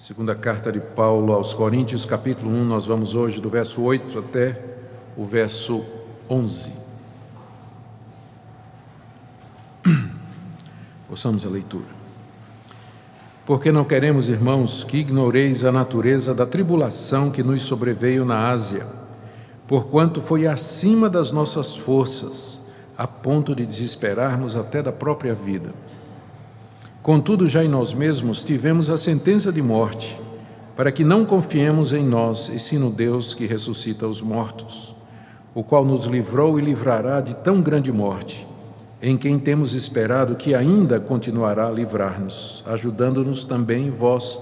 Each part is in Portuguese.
Segunda carta de Paulo aos Coríntios, capítulo 1, nós vamos hoje do verso 8 até o verso 11. Ouçamos a leitura. Porque não queremos, irmãos, que ignoreis a natureza da tribulação que nos sobreveio na Ásia, porquanto foi acima das nossas forças, a ponto de desesperarmos até da própria vida. Contudo, já em nós mesmos tivemos a sentença de morte, para que não confiemos em nós, e sim no Deus que ressuscita os mortos, o qual nos livrou e livrará de tão grande morte, em quem temos esperado que ainda continuará a livrar-nos, ajudando-nos também vós,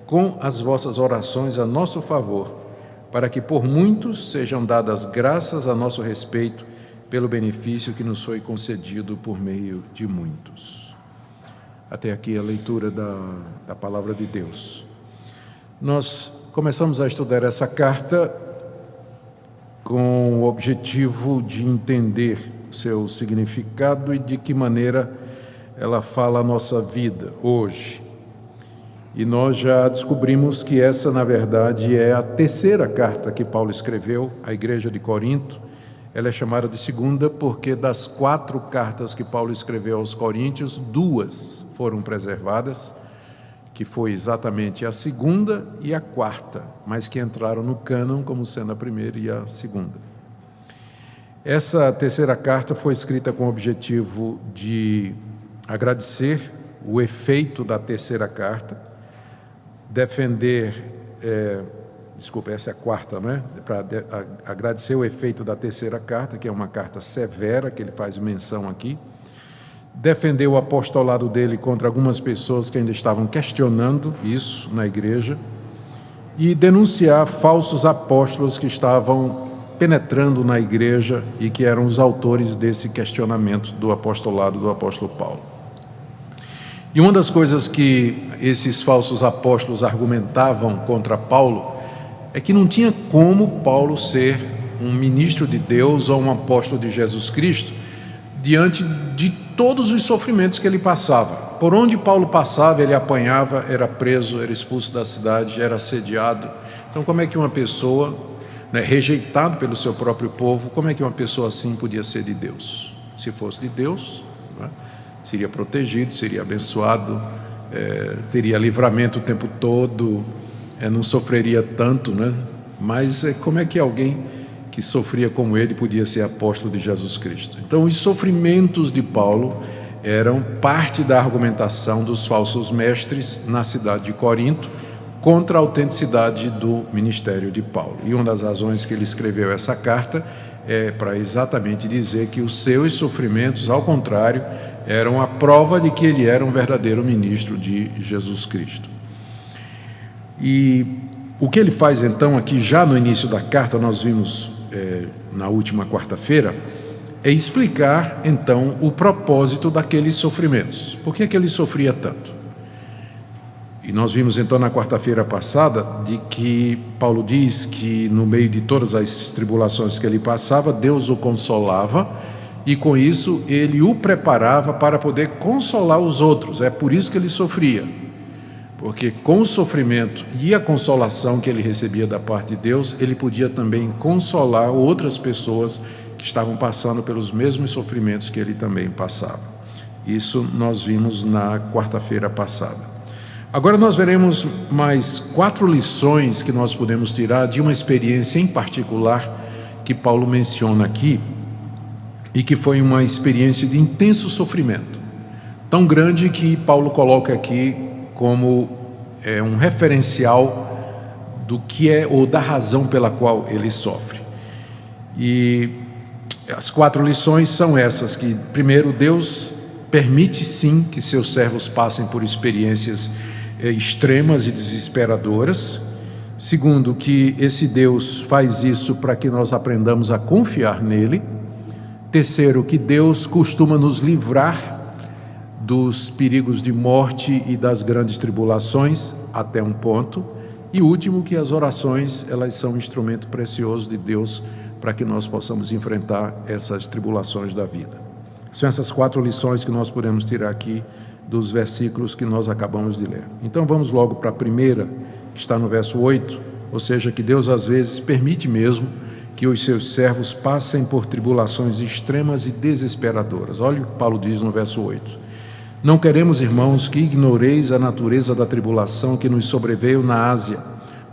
com as vossas orações a nosso favor, para que por muitos sejam dadas graças a nosso respeito, pelo benefício que nos foi concedido por meio de muitos. Até aqui a leitura da palavra de Deus. Nós começamos a estudar essa carta com o objetivo de entender o seu significado e de que maneira ela fala a nossa vida hoje. E nós já descobrimos que essa, na verdade, é a terceira carta que Paulo escreveu à igreja de Corinto. Ela é chamada de segunda porque das 4 cartas que Paulo escreveu aos Coríntios, 2 foram preservadas, que foi exatamente a segunda e a quarta, mas que entraram no cânon como sendo a primeira e a segunda. Essa terceira carta foi escrita com o objetivo de agradecer o efeito da terceira carta, defender, essa é a quarta, não é? Para agradecer o efeito da terceira carta, que é uma carta severa, que ele faz menção aqui, defender o apostolado dele contra algumas pessoas que ainda estavam questionando isso na igreja e denunciar falsos apóstolos que estavam penetrando na igreja e que eram os autores desse questionamento do apostolado do apóstolo Paulo. E uma das coisas que esses falsos apóstolos argumentavam contra Paulo é que não tinha como Paulo ser um ministro de Deus ou um apóstolo de Jesus Cristo diante de todos os sofrimentos que ele passava. Por onde Paulo passava, ele apanhava, era preso, era expulso da cidade, era assediado. Então, como é que uma pessoa, rejeitado pelo seu próprio povo, como é que uma pessoa assim podia ser de Deus? Se fosse de Deus, seria protegido, seria abençoado, teria livramento o tempo todo, não sofreria tanto, Mas como é que alguém que sofria como ele podia ser apóstolo de Jesus Cristo? Então, os sofrimentos de Paulo eram parte da argumentação dos falsos mestres na cidade de Corinto contra a autenticidade do ministério de Paulo. E uma das razões que ele escreveu essa carta é para exatamente dizer que os seus sofrimentos, ao contrário, eram a prova de que ele era um verdadeiro ministro de Jesus Cristo. E o que ele faz então aqui, já no início da carta, nós vimos na última quarta-feira, é explicar então o propósito daqueles sofrimentos. Por que é que ele sofria tanto? E nós vimos então na quarta-feira passada de que Paulo diz que no meio de todas as tribulações que ele passava, Deus o consolava e com isso ele o preparava para poder consolar os outros. É por isso que ele sofria. Porque com o sofrimento e a consolação que ele recebia da parte de Deus, ele podia também consolar outras pessoas que estavam passando pelos mesmos sofrimentos que ele também passava. Isso nós vimos na quarta-feira passada. Agora nós veremos mais 4 lições que nós podemos tirar de uma experiência em particular que Paulo menciona aqui e que foi uma experiência de intenso sofrimento, tão grande que Paulo coloca aqui como um referencial do que é ou da razão pela qual ele sofre. E as 4 lições são essas, que primeiro, Deus permite sim que seus servos passem por experiências extremas e desesperadoras. Segundo, que esse Deus faz isso para que nós aprendamos a confiar nele. Terceiro, que Deus costuma nos livrar dos perigos de morte e das grandes tribulações, até um ponto. E último, que as orações, elas são um instrumento precioso de Deus para que nós possamos enfrentar essas tribulações da vida. São essas 4 lições que nós podemos tirar aqui dos versículos que nós acabamos de ler. Então vamos logo para a primeira, que está no verso 8, ou seja, que Deus às vezes permite mesmo que os seus servos passem por tribulações extremas e desesperadoras. Olha o que Paulo diz no verso 8. Não queremos, irmãos, que ignoreis a natureza da tribulação que nos sobreveio na Ásia,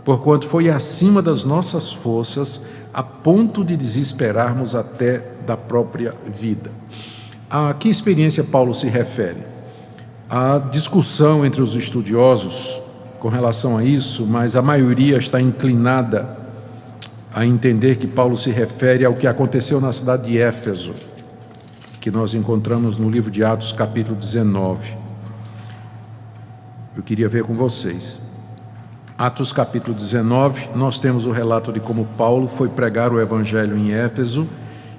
porquanto foi acima das nossas forças, a ponto de desesperarmos até da própria vida. A que experiência Paulo se refere? Há discussão entre os estudiosos com relação a isso, mas a maioria está inclinada a entender que Paulo se refere ao que aconteceu na cidade de Éfeso, que nós encontramos no livro de Atos, capítulo 19. Eu queria ver com vocês. Atos, capítulo 19, nós temos o relato de como Paulo foi pregar o evangelho em Éfeso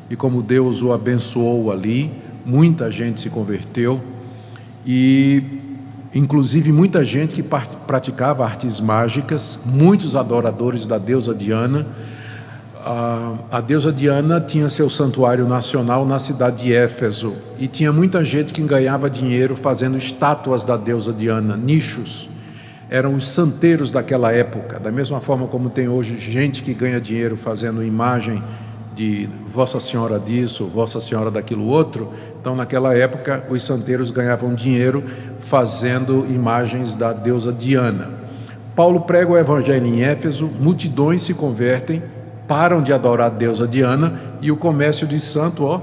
e como Deus o abençoou ali. Muita gente se converteu e, inclusive, muita gente que praticava artes mágicas, muitos adoradores da deusa Diana. A deusa Diana tinha seu santuário nacional na cidade de Éfeso e tinha muita gente que ganhava dinheiro fazendo estátuas da deusa Diana, nichos. Eram os santeiros daquela época, da mesma forma como tem hoje gente que ganha dinheiro fazendo imagem de Vossa Senhora disso, Vossa Senhora daquilo outro. Então, naquela época, os santeiros ganhavam dinheiro fazendo imagens da deusa Diana. Paulo prega o evangelho em Éfeso, multidões se convertem, param de adorar a deusa Diana e o comércio de santo,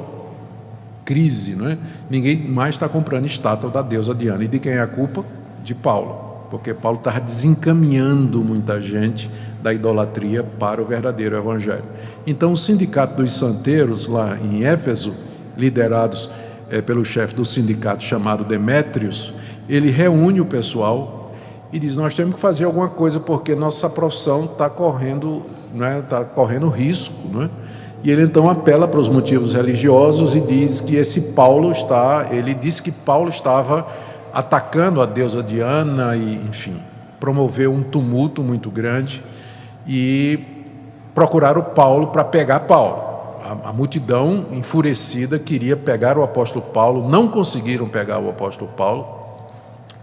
crise, não é? Ninguém mais está comprando estátua da deusa Diana. E de quem é a culpa? De Paulo. Porque Paulo estava desencaminhando muita gente da idolatria para o verdadeiro evangelho. Então, o sindicato dos santeiros lá em Éfeso, liderados pelo chefe do sindicato chamado Demétrios, ele reúne o pessoal e diz: nós temos que fazer alguma coisa porque nossa profissão está correndo, está correndo risco, não é? E ele então apela para os motivos religiosos e diz que ele disse que Paulo estava atacando a deusa Diana e, enfim, promoveu um tumulto muito grande e procuraram Paulo para pegar Paulo. A multidão enfurecida queria pegar o apóstolo Paulo, não conseguiram pegar o apóstolo Paulo.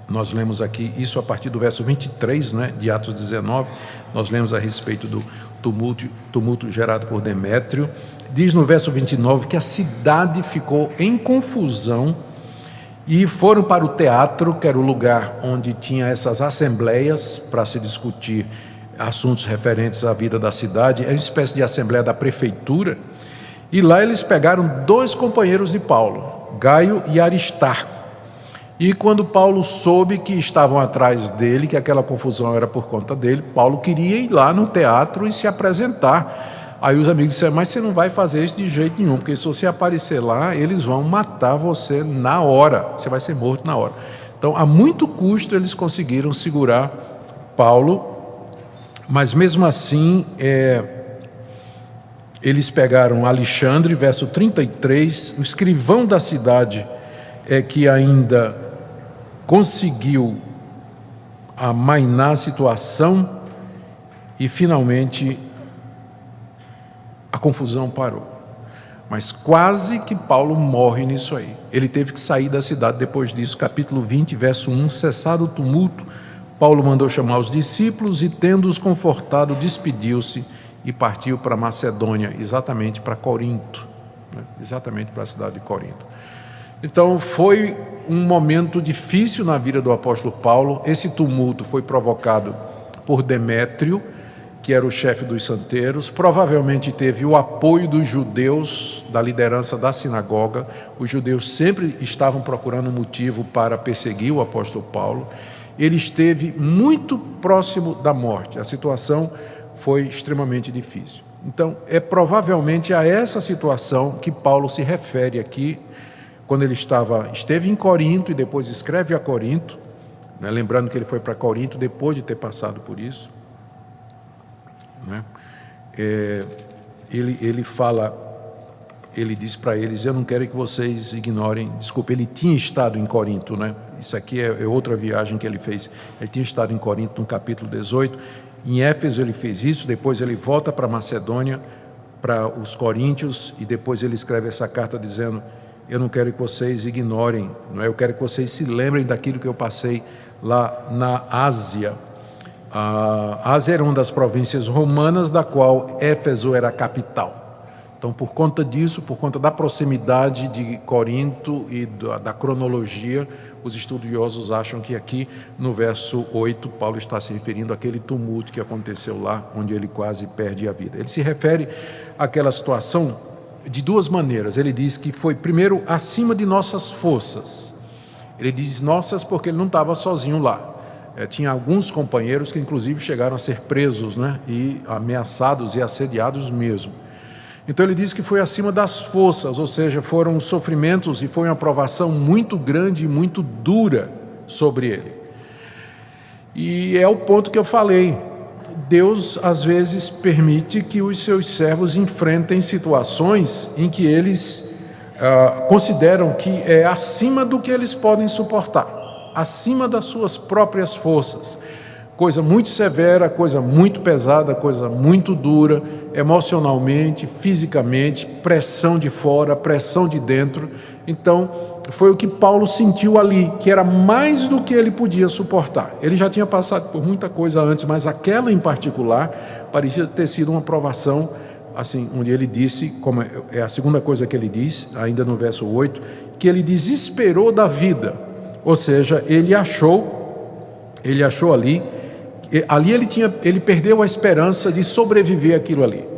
Nós lemos aqui isso a partir do verso 23, de Atos 19, nós lemos a respeito do tumulto gerado por Demétrio. Diz no verso 29 que a cidade ficou em confusão e foram para o teatro, que era o lugar onde tinha essas assembleias para se discutir assuntos referentes à vida da cidade, é uma espécie de assembleia da prefeitura, e lá eles pegaram 2 companheiros de Paulo, Gaio e Aristarco, e quando Paulo soube que estavam atrás dele, que aquela confusão era por conta dele, Paulo queria ir lá no teatro e se apresentar. Aí os amigos disseram: mas você não vai fazer isso de jeito nenhum, porque se você aparecer lá, eles vão matar você na hora, você vai ser morto na hora. Então, a muito custo, eles conseguiram segurar Paulo, mas mesmo assim, eles pegaram Alexandre, verso 33, o escrivão da cidade, que ainda conseguiu amainar a situação e, finalmente, a confusão parou. Mas quase que Paulo morre nisso aí. Ele teve que sair da cidade depois disso. Capítulo 20, verso 1, cessado o tumulto, Paulo mandou chamar os discípulos e, tendo-os confortado, despediu-se e partiu para Macedônia, exatamente para Corinto, exatamente para a cidade de Corinto. Então, foi um momento difícil na vida do apóstolo Paulo. Esse tumulto foi provocado por Demétrio, que era o chefe dos santeiros. Provavelmente teve o apoio dos judeus, da liderança da sinagoga. Os judeus sempre estavam procurando um motivo para perseguir o apóstolo Paulo. Ele esteve muito próximo da morte. A situação foi extremamente difícil. Então, é provavelmente a essa situação que Paulo se refere aqui, quando ele esteve em Corinto e depois escreve a Corinto, lembrando que ele foi para Corinto depois de ter passado por isso. Ele diz para eles: eu não quero que vocês ignorem. Desculpa, ele tinha estado em Corinto, Isso aqui é outra viagem que ele fez. Ele tinha estado em Corinto no capítulo 18. Em Éfeso ele fez isso, depois ele volta para Macedônia, para os coríntios, e depois ele escreve essa carta dizendo eu não quero que vocês ignorem, não é? Eu quero que vocês se lembrem daquilo que eu passei lá na Ásia. A Ásia era uma das províncias romanas, da qual Éfeso era a capital. Então, por conta disso, por conta da proximidade de Corinto e da cronologia, os estudiosos acham que aqui no verso 8, Paulo está se referindo àquele tumulto que aconteceu lá, onde ele quase perde a vida. Ele se refere àquela situação de duas maneiras. Ele diz que foi, primeiro, acima de nossas forças. Ele diz nossas porque ele não estava sozinho lá. Tinha alguns companheiros que inclusive chegaram a ser presos, né, e ameaçados e assediados mesmo. Então ele diz que foi acima das forças, ou seja, foram sofrimentos e foi uma provação muito grande e muito dura sobre ele. E é o ponto que eu falei. Deus às vezes permite que os seus servos enfrentem situações em que eles consideram que é acima do que eles podem suportar, acima das suas próprias forças. Coisa muito severa, coisa muito pesada, coisa muito dura, emocionalmente, fisicamente, pressão de fora, pressão de dentro. Então, foi o que Paulo sentiu ali, que era mais do que ele podia suportar. Ele já tinha passado por muita coisa antes, mas aquela em particular parecia ter sido uma provação, assim, onde ele disse, como é a segunda coisa que ele diz, ainda no verso 8, que ele desesperou da vida, ou seja, ele achou ali ele perdeu a esperança de sobreviver àquilo ali.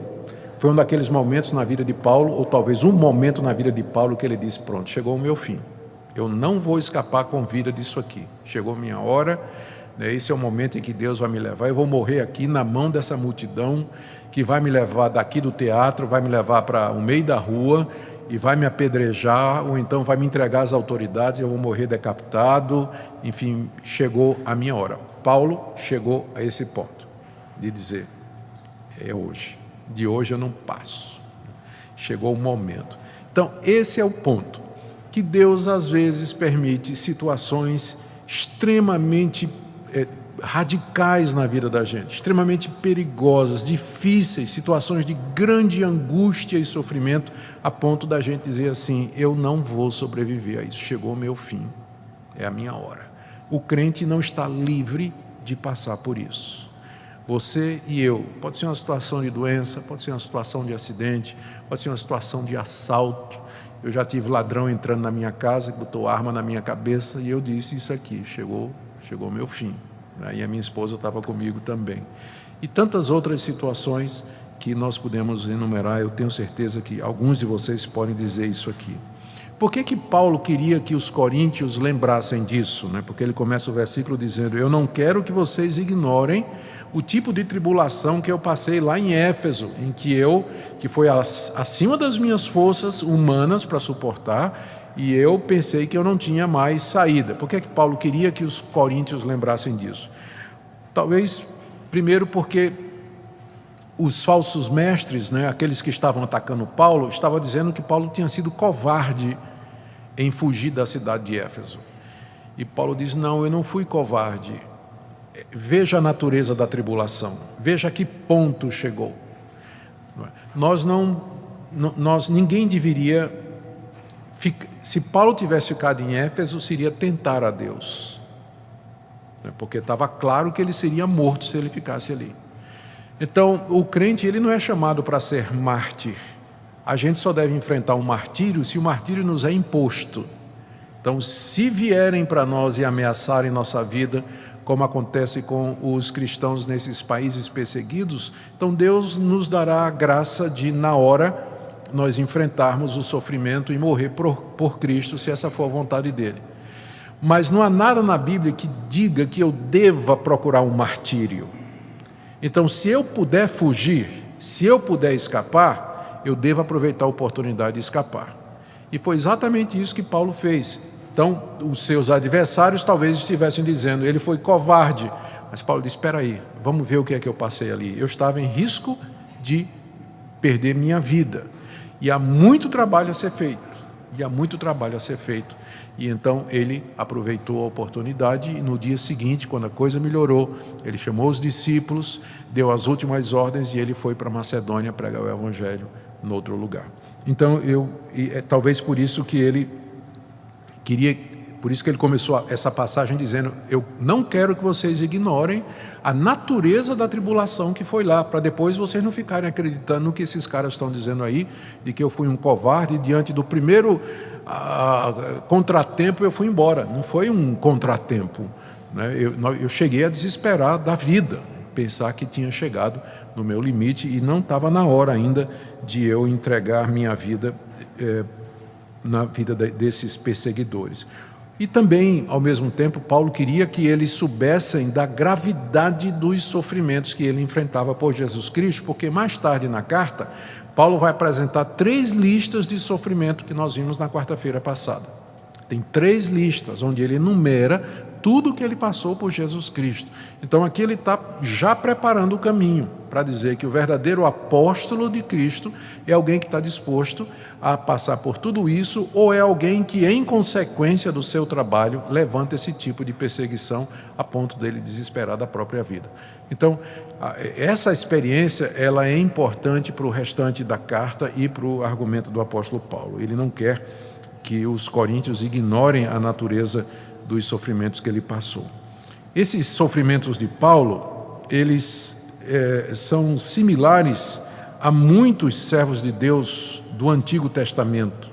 Foi um daqueles momentos na vida de Paulo, ou talvez um momento na vida de Paulo, que ele disse, pronto, chegou o meu fim, eu não vou escapar com vida disso aqui, chegou a minha hora, né? Esse é o momento em que Deus vai me levar, eu vou morrer aqui na mão dessa multidão, que vai me levar daqui do teatro, vai me levar para o meio da rua, e vai me apedrejar, ou então vai me entregar às autoridades, eu vou morrer decapitado, enfim, chegou a minha hora. Paulo chegou a esse ponto de dizer, é hoje, de hoje eu não passo, chegou o momento. Então, esse é o ponto, que Deus às vezes permite situações extremamente radicais na vida da gente, extremamente perigosas, difíceis, situações de grande angústia e sofrimento, a ponto da gente dizer assim, eu não vou sobreviver a isso, chegou o meu fim, é a minha hora. O crente não está livre de passar por isso. Você e eu, pode ser uma situação de doença, pode ser uma situação de acidente, pode ser uma situação de assalto. Eu já tive ladrão entrando na minha casa, botou arma na minha cabeça e eu disse isso aqui, chegou o meu fim. E a minha esposa estava comigo também. E tantas outras situações que nós podemos enumerar, eu tenho certeza que alguns de vocês podem dizer isso aqui. Por que Paulo queria que os coríntios lembrassem disso? Né? Porque ele começa o versículo dizendo, eu não quero que vocês ignorem o tipo de tribulação que eu passei lá em Éfeso, em que foi acima das minhas forças humanas para suportar, e eu pensei que eu não tinha mais saída. Por que Paulo queria que os coríntios lembrassem disso? Talvez, primeiro, porque os falsos mestres, né, aqueles que estavam atacando Paulo, estavam dizendo que Paulo tinha sido covarde em fugir da cidade de Éfeso. E Paulo diz, não, eu não fui covarde. Veja a natureza da tribulação, veja a que ponto chegou. Ninguém deveria, se Paulo tivesse ficado em Éfeso, seria tentar a Deus, porque estava claro que ele seria morto se ele ficasse ali. Então, o crente, ele não é chamado para ser mártir. A gente só deve enfrentar um martírio se o martírio nos é imposto. Então, se vierem para nós e ameaçarem nossa vida, como acontece com os cristãos nesses países perseguidos, então Deus nos dará a graça de, na hora, nós enfrentarmos o sofrimento e morrer por Cristo, se essa for a vontade dele. Mas não há nada na Bíblia que diga que eu deva procurar um martírio. Então, se eu puder fugir, se eu puder escapar, eu devo aproveitar a oportunidade de escapar. E foi exatamente isso que Paulo fez. Então, os seus adversários talvez estivessem dizendo, ele foi covarde. Mas Paulo disse, espera aí, vamos ver o que é que eu passei ali. Eu estava em risco de perder minha vida. E há muito trabalho a ser feito. E então ele aproveitou a oportunidade e no dia seguinte, quando a coisa melhorou, ele chamou os discípulos, deu as últimas ordens e ele foi para Macedônia pregar o evangelho no outro lugar. Então, talvez por isso que ele começou essa passagem dizendo: eu não quero que vocês ignorem a natureza da tribulação que foi lá, para depois vocês não ficarem acreditando no que esses caras estão dizendo aí, de que eu fui um covarde e diante do primeiro contratempo eu fui embora. Não foi um contratempo, né? Eu cheguei a desesperar da vida, pensar que tinha chegado no meu limite e não estava na hora ainda de eu entregar minha vida na vida desses perseguidores. E também, ao mesmo tempo, Paulo queria que eles soubessem da gravidade dos sofrimentos que ele enfrentava por Jesus Cristo, porque mais tarde na carta, Paulo vai apresentar 3 listas de sofrimento que nós vimos na quarta-feira passada. Tem 3 listas, onde ele enumera tudo o que ele passou por Jesus Cristo. Então aqui ele está já preparando o caminho para dizer que o verdadeiro apóstolo de Cristo é alguém que está disposto a passar por tudo isso, ou é alguém que, em consequência do seu trabalho, levanta esse tipo de perseguição a ponto dele desesperar da própria vida. Então, essa experiência ela é importante para o restante da carta e para o argumento do apóstolo Paulo. Ele não quer que os coríntios ignorem a natureza dos sofrimentos que ele passou. Esses sofrimentos de Paulo, eles são similares a muitos servos de Deus do Antigo Testamento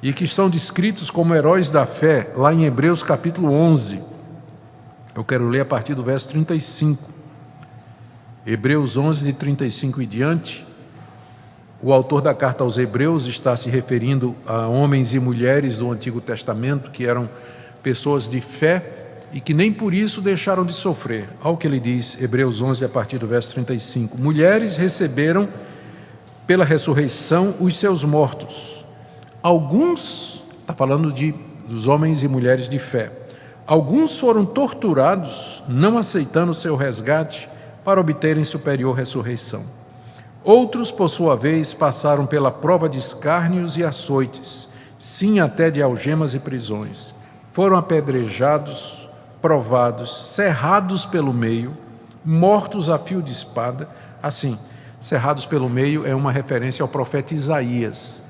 e que são descritos como heróis da fé lá em Hebreus capítulo 11. Eu quero ler a partir do verso 35. Hebreus 11, de 35 e diante. O autor da carta aos Hebreus está se referindo a homens e mulheres do Antigo Testamento que eram pessoas de fé e que nem por isso deixaram de sofrer. Olha o que ele diz, Hebreus 11, a partir do verso 35. Mulheres receberam pela ressurreição os seus mortos. Alguns, está falando dos homens e mulheres de fé, alguns foram torturados, não aceitando o seu resgate para obterem superior ressurreição. Outros, por sua vez, passaram pela prova de escárnios e açoites, sim, até de algemas e prisões. Foram apedrejados, provados, cerrados pelo meio, mortos a fio de espada. Assim, cerrados pelo meio é uma referência ao profeta Isaías.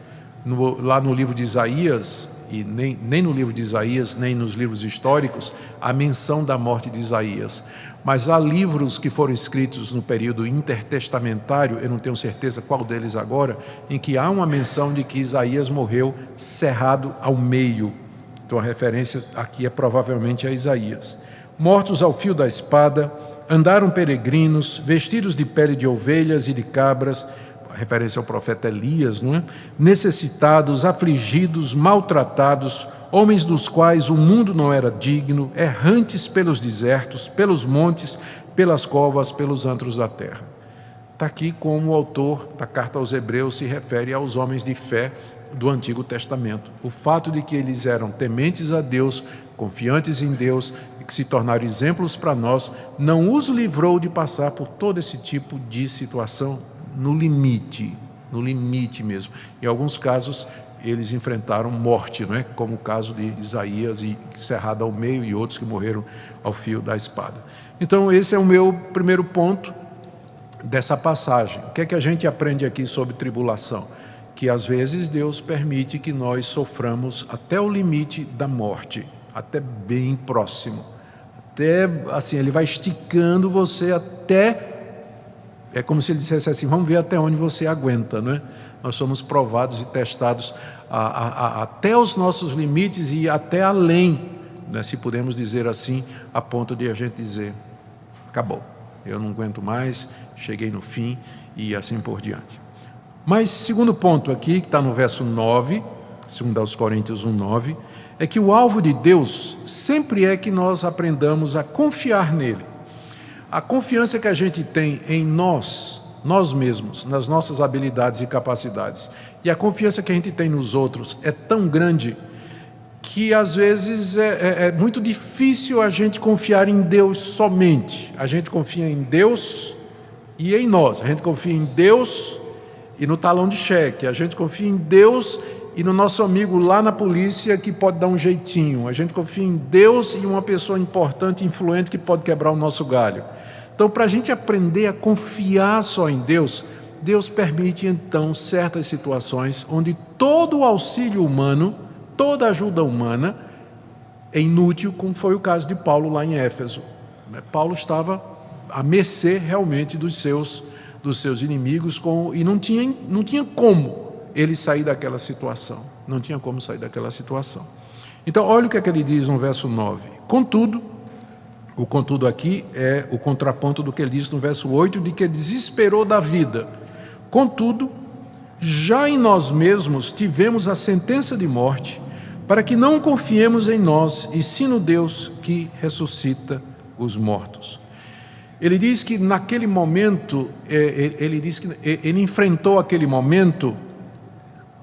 Lá no livro de Isaías, e nem no livro de Isaías, nem nos livros históricos, há menção da morte de Isaías. Mas há livros que foram escritos no período intertestamentário, eu não tenho certeza qual deles agora, em que há uma menção de que Isaías morreu cerrado ao meio. Então a referência aqui é provavelmente a Isaías. Mortos ao fio da espada, andaram peregrinos, vestidos de pele de ovelhas e de cabras, referência ao profeta Elias, não é? Necessitados, afligidos, maltratados, homens dos quais o mundo não era digno, errantes pelos desertos, pelos montes, pelas covas, pelos antros da terra. Está aqui como o autor da carta aos Hebreus se refere aos homens de fé do Antigo Testamento. O fato de que eles eram tementes a Deus, confiantes em Deus e que se tornaram exemplos para nós, não os livrou de passar por todo esse tipo de situação no limite mesmo. Em alguns casos, eles enfrentaram morte, não é? Como o caso de Isaías, e cerrado ao meio, e outros que morreram ao fio da espada. Então, esse é o meu primeiro ponto dessa passagem. O que é que a gente aprende aqui sobre tribulação? Que às vezes Deus permite que nós soframos até o limite da morte, até bem próximo. Até, assim, Ele vai esticando você até... É como se Ele dissesse assim, vamos ver até onde você aguenta, não é? Nós somos provados e testados até os nossos limites e até além, né, se podemos dizer assim, a ponto de a gente dizer, acabou, eu não aguento mais, cheguei no fim e assim por diante. Mas, segundo ponto aqui, que está no verso 9, 2 Coríntios 1:9, é que o alvo de Deus sempre é que nós aprendamos a confiar nele. A confiança que a gente tem em nós mesmos, nas nossas habilidades e capacidades, e a confiança que a gente tem nos outros é tão grande que às vezes é muito difícil a gente confiar em Deus somente. A gente confia em Deus e em nós. A gente confia em Deus e no talão de cheque. A gente confia em Deus e no nosso amigo lá na polícia que pode dar um jeitinho. A gente confia em Deus e uma pessoa importante, influente, que pode quebrar o nosso galho. Então, para a gente aprender a confiar só em Deus, Deus permite então certas situações onde todo o auxílio humano, toda a ajuda humana é inútil, como foi o caso de Paulo lá em Éfeso. Paulo estava à mercê realmente dos seus inimigos e não tinha como ele sair daquela situação. Não tinha como sair daquela situação. Então, olha o que é que ele diz no verso 9. Contudo, o contudo aqui é o contraponto do que ele diz no verso 8, de que desesperou da vida. Contudo, já em nós mesmos tivemos a sentença de morte, para que não confiemos em nós, e sim no Deus que ressuscita os mortos. Ele diz que naquele momento, ele enfrentou aquele momento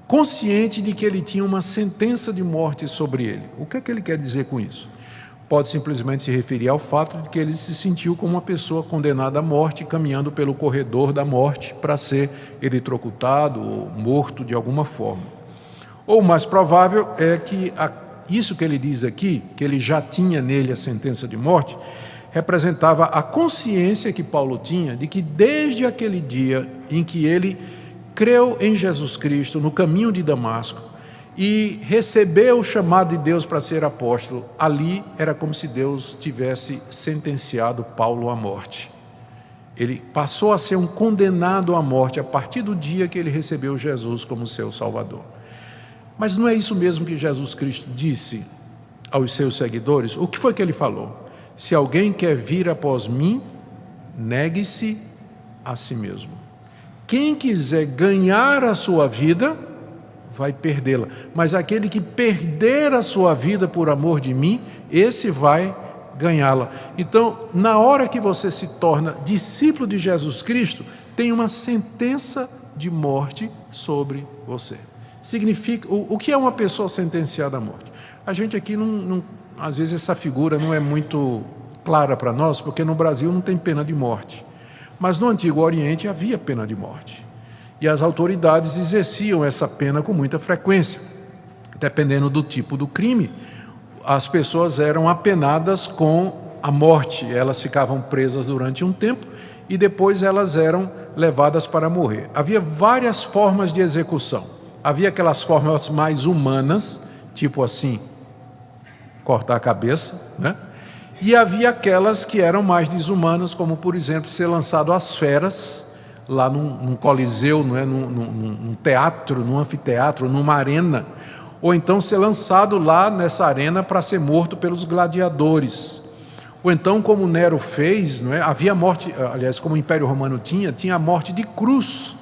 consciente de que ele tinha uma sentença de morte sobre ele. O que é que ele quer dizer com isso? Pode simplesmente se referir ao fato de que ele se sentiu como uma pessoa condenada à morte, caminhando pelo corredor da morte para ser eletrocutado ou morto de alguma forma. Ou o mais provável é que isso que ele diz aqui, que ele já tinha nele a sentença de morte, representava a consciência que Paulo tinha de que desde aquele dia em que ele creu em Jesus Cristo no caminho de Damasco e recebeu o chamado de Deus para ser apóstolo, ali era como se Deus tivesse sentenciado Paulo à morte. Ele passou a ser um condenado à morte a partir do dia que ele recebeu Jesus como seu Salvador. Mas não é isso mesmo que Jesus Cristo disse aos seus seguidores? O que foi que ele falou? Se alguém quer vir após mim, negue-se a si mesmo. Quem quiser ganhar a sua vida, vai perdê-la. Mas aquele que perder a sua vida por amor de mim, esse vai ganhá-la. Então, na hora que você se torna discípulo de Jesus Cristo, tem uma sentença de morte sobre você. Significa, o que é uma pessoa sentenciada à morte? A gente aqui, às vezes, essa figura não é muito clara para nós, porque no Brasil não tem pena de morte. Mas no Antigo Oriente havia pena de morte. E as autoridades exerciam essa pena com muita frequência. Dependendo do tipo do crime, as pessoas eram apenadas com a morte. Elas ficavam presas durante um tempo e depois elas eram levadas para morrer. Havia várias formas de execução. Havia aquelas formas mais humanas, tipo assim, cortar a cabeça, né? E havia aquelas que eram mais desumanas, como, por exemplo, ser lançado às feras, lá num coliseu, não é? num teatro, num anfiteatro, numa arena, ou então ser lançado lá nessa arena para ser morto pelos gladiadores. Ou então, como Nero fez, não é? Havia morte, aliás, como o Império Romano tinha a morte de cruz,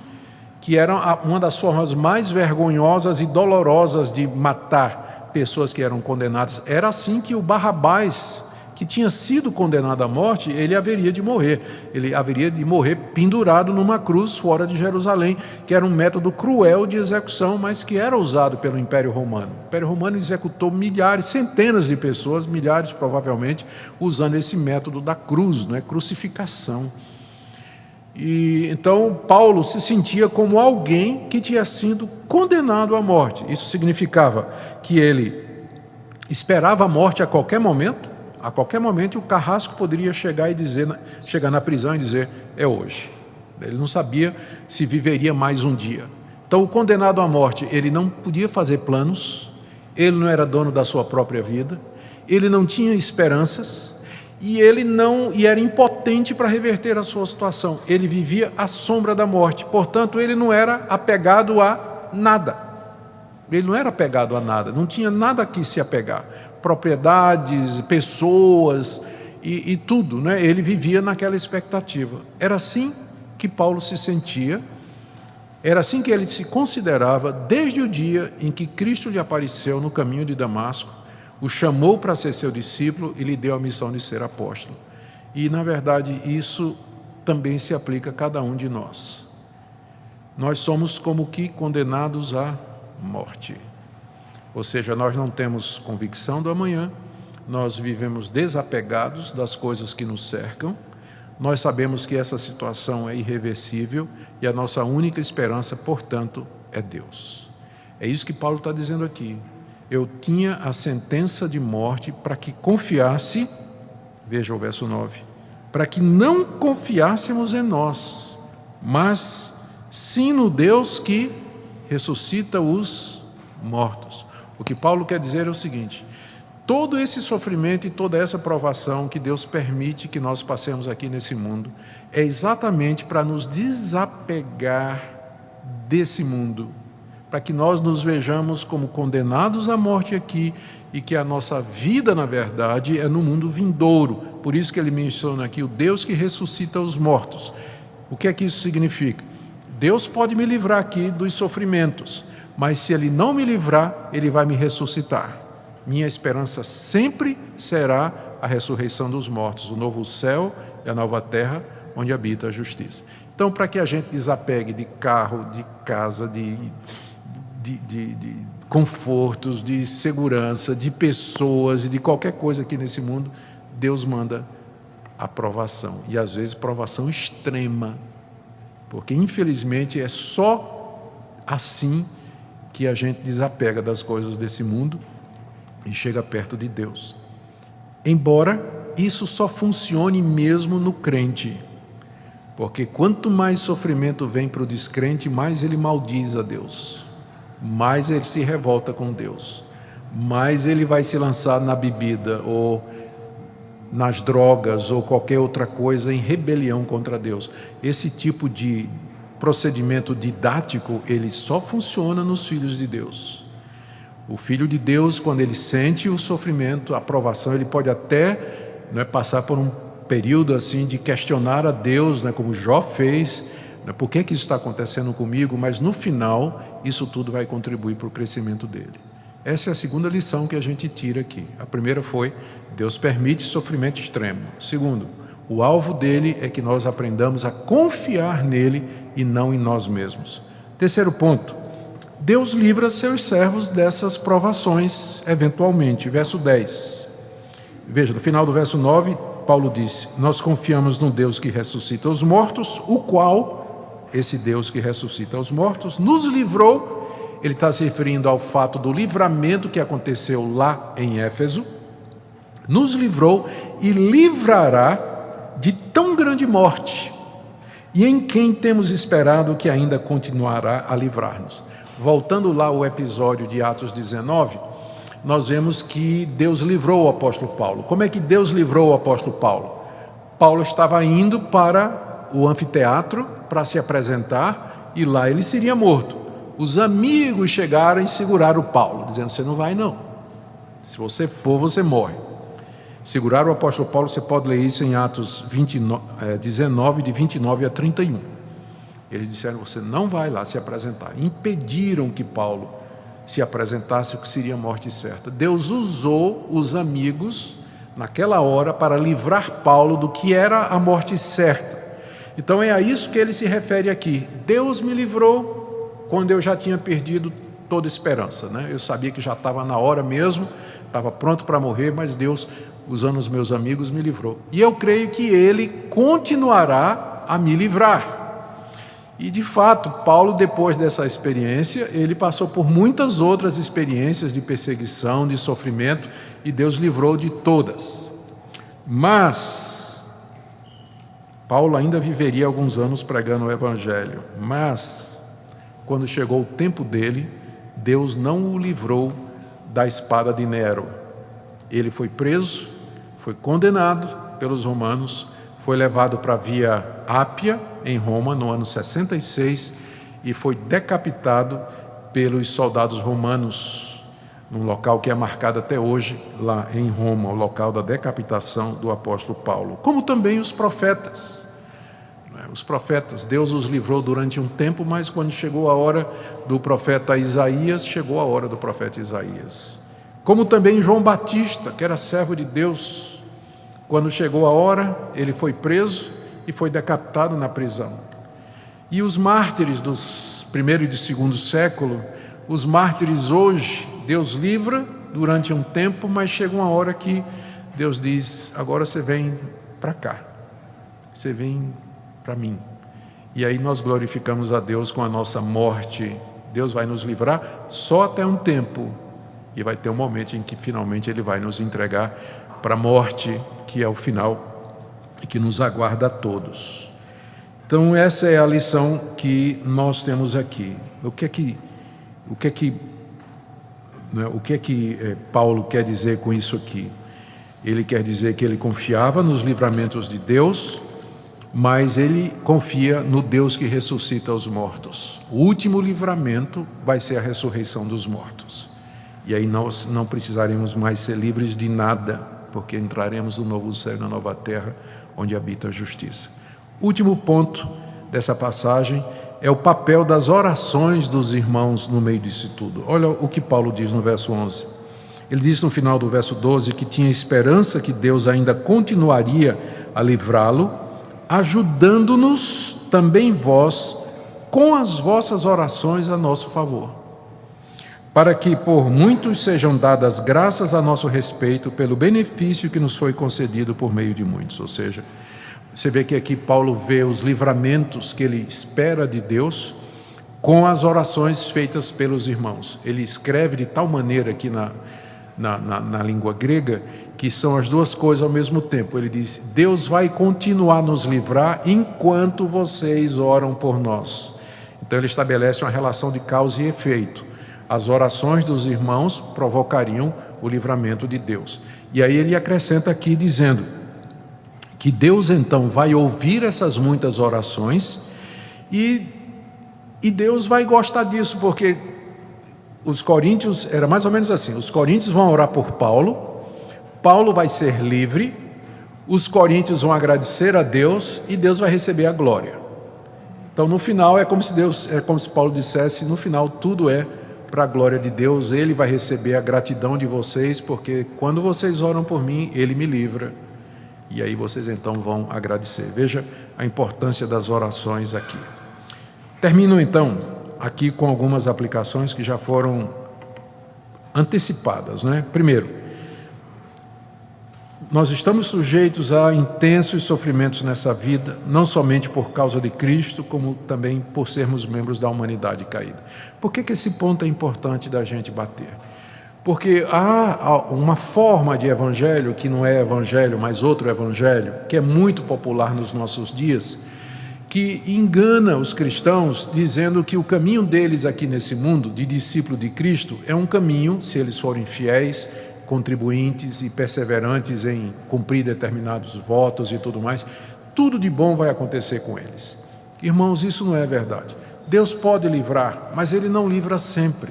que era uma das formas mais vergonhosas e dolorosas de matar pessoas que eram condenadas. Era assim que o Barrabás, que tinha sido condenado à morte, ele haveria de morrer. Ele haveria de morrer pendurado numa cruz fora de Jerusalém, que era um método cruel de execução, mas que era usado pelo Império Romano. O Império Romano executou milhares, centenas de pessoas, milhares provavelmente, usando esse método da cruz, não é? Crucificação. E então Paulo se sentia como alguém que tinha sido condenado à morte. Isso significava que ele esperava a morte a qualquer momento. A qualquer momento o carrasco poderia chegar na prisão e dizer, é hoje. Ele não sabia se viveria mais um dia. Então o condenado à morte, ele não podia fazer planos, ele não era dono da sua própria vida, ele não tinha esperanças e e era impotente para reverter a sua situação. Ele vivia à sombra da morte, portanto ele não era apegado a nada. Ele não era apegado a nada, não tinha nada a que se apegar. Propriedades, pessoas e tudo, né? Ele vivia naquela expectativa. Era assim que Paulo se sentia, era assim que ele se considerava desde o dia em que Cristo lhe apareceu no caminho de Damasco, o chamou para ser seu discípulo e lhe deu a missão de ser apóstolo. E, na verdade, isso também se aplica a cada um de nós. Nós somos como que condenados à morte. Ou seja, nós não temos convicção do amanhã, nós vivemos desapegados das coisas que nos cercam, nós sabemos que essa situação é irreversível e a nossa única esperança, portanto, é Deus. É isso que Paulo está dizendo aqui. Eu tinha a sentença de morte para que confiasse, veja o verso 9, para que não confiássemos em nós, mas sim no Deus que ressuscita os mortos. O que Paulo quer dizer é o seguinte: todo esse sofrimento e toda essa provação que Deus permite que nós passemos aqui nesse mundo é exatamente para nos desapegar desse mundo, para que nós nos vejamos como condenados à morte aqui e que a nossa vida, na verdade, é no mundo vindouro. Por isso que ele menciona aqui o Deus que ressuscita os mortos. O que é que isso significa? Deus pode me livrar aqui dos sofrimentos, mas se Ele não me livrar, Ele vai me ressuscitar. Minha esperança sempre será a ressurreição dos mortos, o novo céu e a nova terra, onde habita a justiça. Então, para que a gente desapegue de carro, de casa, de confortos, de segurança, de pessoas, de qualquer coisa aqui nesse mundo, Deus manda a provação, e às vezes provação extrema, porque infelizmente é só assim que a gente desapega das coisas desse mundo e chega perto de Deus. Embora isso só funcione mesmo no crente, porque quanto mais sofrimento vem para o descrente, mais ele maldiz a Deus, mais ele se revolta com Deus, mais ele vai se lançar na bebida ou nas drogas ou qualquer outra coisa em rebelião contra Deus. Esse tipo de procedimento didático, ele só funciona nos filhos de Deus. O filho de Deus, quando ele sente o sofrimento, a provação, ele pode até passar por um período assim de questionar a Deus, como Jó fez, por que isso está acontecendo comigo, mas no final, isso tudo vai contribuir para o crescimento dele. Essa é a segunda lição que a gente tira aqui. A primeira foi, Deus permite sofrimento extremo. Segundo, o alvo dele é que nós aprendamos a confiar nele e não em nós mesmos. Terceiro ponto, Deus livra seus servos dessas provações, eventualmente. Verso 10. Veja, no final do verso 9, Paulo disse, nós confiamos no Deus que ressuscita os mortos, o qual, esse Deus que ressuscita os mortos, nos livrou. Ele está se referindo ao fato do livramento que aconteceu lá em Éfeso, nos livrou e livrará de tão grande morte, e em quem temos esperado que ainda continuará a livrar-nos. Voltando lá ao episódio de Atos 19, nós vemos que Deus livrou o apóstolo Paulo. Como é que Deus livrou o apóstolo Paulo? Paulo estava indo para o anfiteatro para se apresentar e lá ele seria morto. Os amigos chegaram e seguraram o Paulo, dizendo, você não vai não. Se você for, você morre. Seguraram o apóstolo Paulo, você pode ler isso em Atos 19, de 29 a 31. Eles disseram, você não vai lá se apresentar. Impediram que Paulo se apresentasse, o que seria a morte certa. Deus usou os amigos, naquela hora, para livrar Paulo do que era a morte certa. Então é a isso que ele se refere aqui. Deus me livrou quando eu já tinha perdido toda esperança, Eu sabia que já estava na hora mesmo, estava pronto para morrer, mas Deus, usando os meus amigos, me livrou. E eu creio que Ele continuará a me livrar. E de fato, Paulo, depois dessa experiência, ele passou por muitas outras experiências de perseguição, de sofrimento, e Deus livrou de todas. Mas Paulo ainda viveria alguns anos pregando o Evangelho, mas quando chegou o tempo dele, Deus não o livrou da espada de Nero. Ele foi preso, foi condenado pelos romanos, foi levado para a Via Ápia, em Roma, no ano 66, e foi decapitado pelos soldados romanos, num local que é marcado até hoje, lá em Roma, o local da decapitação do apóstolo Paulo. Como também os profetas. Os profetas, Deus os livrou durante um tempo, mas quando chegou a hora do profeta Isaías, chegou a hora do profeta Isaías. Como também João Batista, que era servo de Deus, quando chegou a hora, ele foi preso e foi decapitado na prisão. E os mártires dos primeiro e do segundo século, os mártires hoje, Deus livra durante um tempo, mas chega uma hora que Deus diz, agora você vem para cá, você vem para mim. E aí nós glorificamos a Deus com a nossa morte. Deus vai nos livrar só até um tempo, e vai ter um momento em que finalmente Ele vai nos entregar para a morte, que é o final e que nos aguarda a todos. Então essa é a lição que nós temos aqui. O que é que Paulo quer dizer com isso aqui? Ele quer dizer que ele confiava nos livramentos de Deus, mas ele confia no Deus que ressuscita os mortos. O último livramento vai ser a ressurreição dos mortos. E aí nós não precisaremos mais ser livres de nada, porque entraremos no novo céu e na nova terra, onde habita a justiça. Último ponto dessa passagem é o papel das orações dos irmãos no meio disso tudo. Olha o que Paulo diz no verso 11. Ele diz no final do verso 12 que tinha esperança que Deus ainda continuaria a livrá-lo, ajudando-nos também vós com as vossas orações a nosso favor, para que por muitos sejam dadas graças a nosso respeito pelo benefício que nos foi concedido por meio de muitos. Ou seja, você vê que aqui Paulo vê os livramentos que ele espera de Deus com as orações feitas pelos irmãos. Ele escreve de tal maneira aqui na língua grega, que são as duas coisas ao mesmo tempo. Ele diz: Deus vai continuar a nos livrar enquanto vocês oram por nós. Então ele estabelece uma relação de causa e efeito. As orações dos irmãos provocariam o livramento de Deus. E aí ele acrescenta aqui dizendo que Deus então vai ouvir essas muitas orações e Deus vai gostar disso, porque os coríntios, era mais ou menos assim, os coríntios vão orar por Paulo, Paulo vai ser livre, os coríntios vão agradecer a Deus e Deus vai receber a glória. Então no final é como se Paulo dissesse, no final tudo é para a glória de Deus, Ele vai receber a gratidão de vocês, porque quando vocês oram por mim, Ele me livra. E aí vocês então vão agradecer. Veja a importância das orações aqui. Termino então aqui com algumas aplicações que já foram antecipadas, né? Primeiro, nós estamos sujeitos a intensos sofrimentos nessa vida, não somente por causa de Cristo, como também por sermos membros da humanidade caída. Por que esse ponto é importante da gente bater? Porque há uma forma de evangelho, que não é evangelho, mas outro evangelho, que é muito popular nos nossos dias, que engana os cristãos, dizendo que o caminho deles aqui nesse mundo, de discípulo de Cristo, é um caminho, se eles forem fiéis, contribuintes e perseverantes em cumprir determinados votos e tudo mais, tudo de bom vai acontecer com eles. Irmãos, isso não é verdade. Deus pode livrar, mas Ele não livra sempre.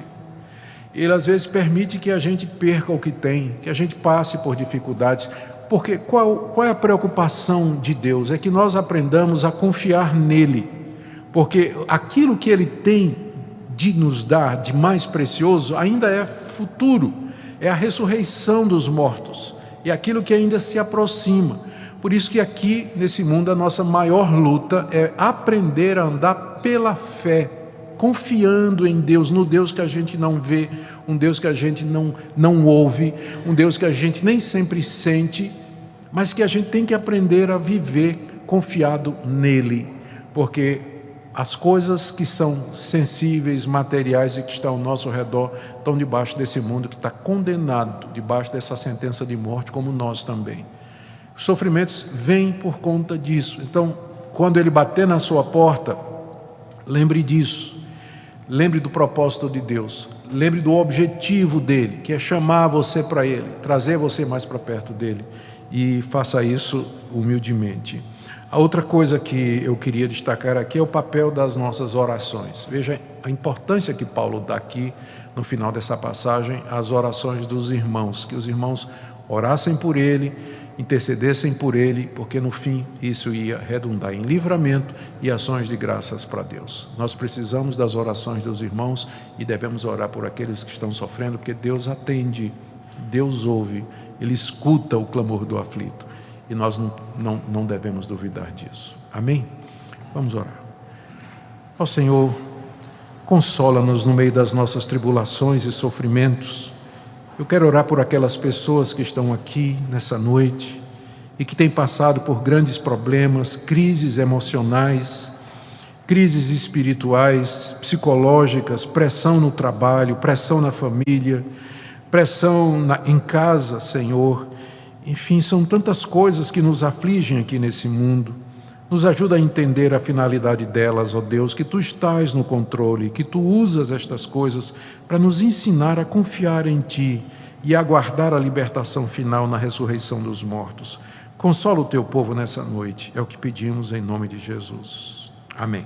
Ele às vezes permite que a gente perca o que tem, que a gente passe por dificuldades, porque qual é a preocupação de Deus? É que nós aprendamos a confiar nele, porque aquilo que Ele tem de nos dar de mais precioso ainda é futuro, é a ressurreição dos mortos, é aquilo que ainda se aproxima. Por isso que aqui nesse mundo a nossa maior luta é aprender a andar pela fé, confiando em Deus, no Deus que a gente não vê, um Deus que a gente não ouve, um Deus que a gente nem sempre sente, mas que a gente tem que aprender a viver confiado nele, porque as coisas que são sensíveis, materiais e que estão ao nosso redor estão debaixo desse mundo que está condenado, debaixo dessa sentença de morte, como nós também. Os sofrimentos vêm por conta disso. Então, quando ele bater na sua porta, lembre disso. Lembre do propósito de Deus, lembre do objetivo dele, que é chamar você para ele, trazer você mais para perto dele, e faça isso humildemente. A outra coisa que eu queria destacar aqui é o papel das nossas orações. Veja a importância que Paulo dá aqui no final dessa passagem às orações dos irmãos, que os irmãos orassem por ele, intercedessem por ele, porque no fim isso ia redundar em livramento e ações de graças para Deus. Nós precisamos das orações dos irmãos e devemos orar por aqueles que estão sofrendo, porque Deus atende, Deus ouve, Ele escuta o clamor do aflito e nós não devemos duvidar disso. Amém? Vamos orar. Ó Senhor, consola-nos no meio das nossas tribulações e sofrimentos. Eu quero orar por aquelas pessoas que estão aqui nessa noite e que têm passado por grandes problemas, crises emocionais, crises espirituais, psicológicas, pressão no trabalho, pressão na família, pressão em casa, Senhor. Enfim, são tantas coisas que nos afligem aqui nesse mundo. Nos ajuda a entender a finalidade delas, ó Deus, que Tu estás no controle, que Tu usas estas coisas para nos ensinar a confiar em Ti e aguardar a libertação final na ressurreição dos mortos. Consola o Teu povo nessa noite, é o que pedimos em nome de Jesus. Amém.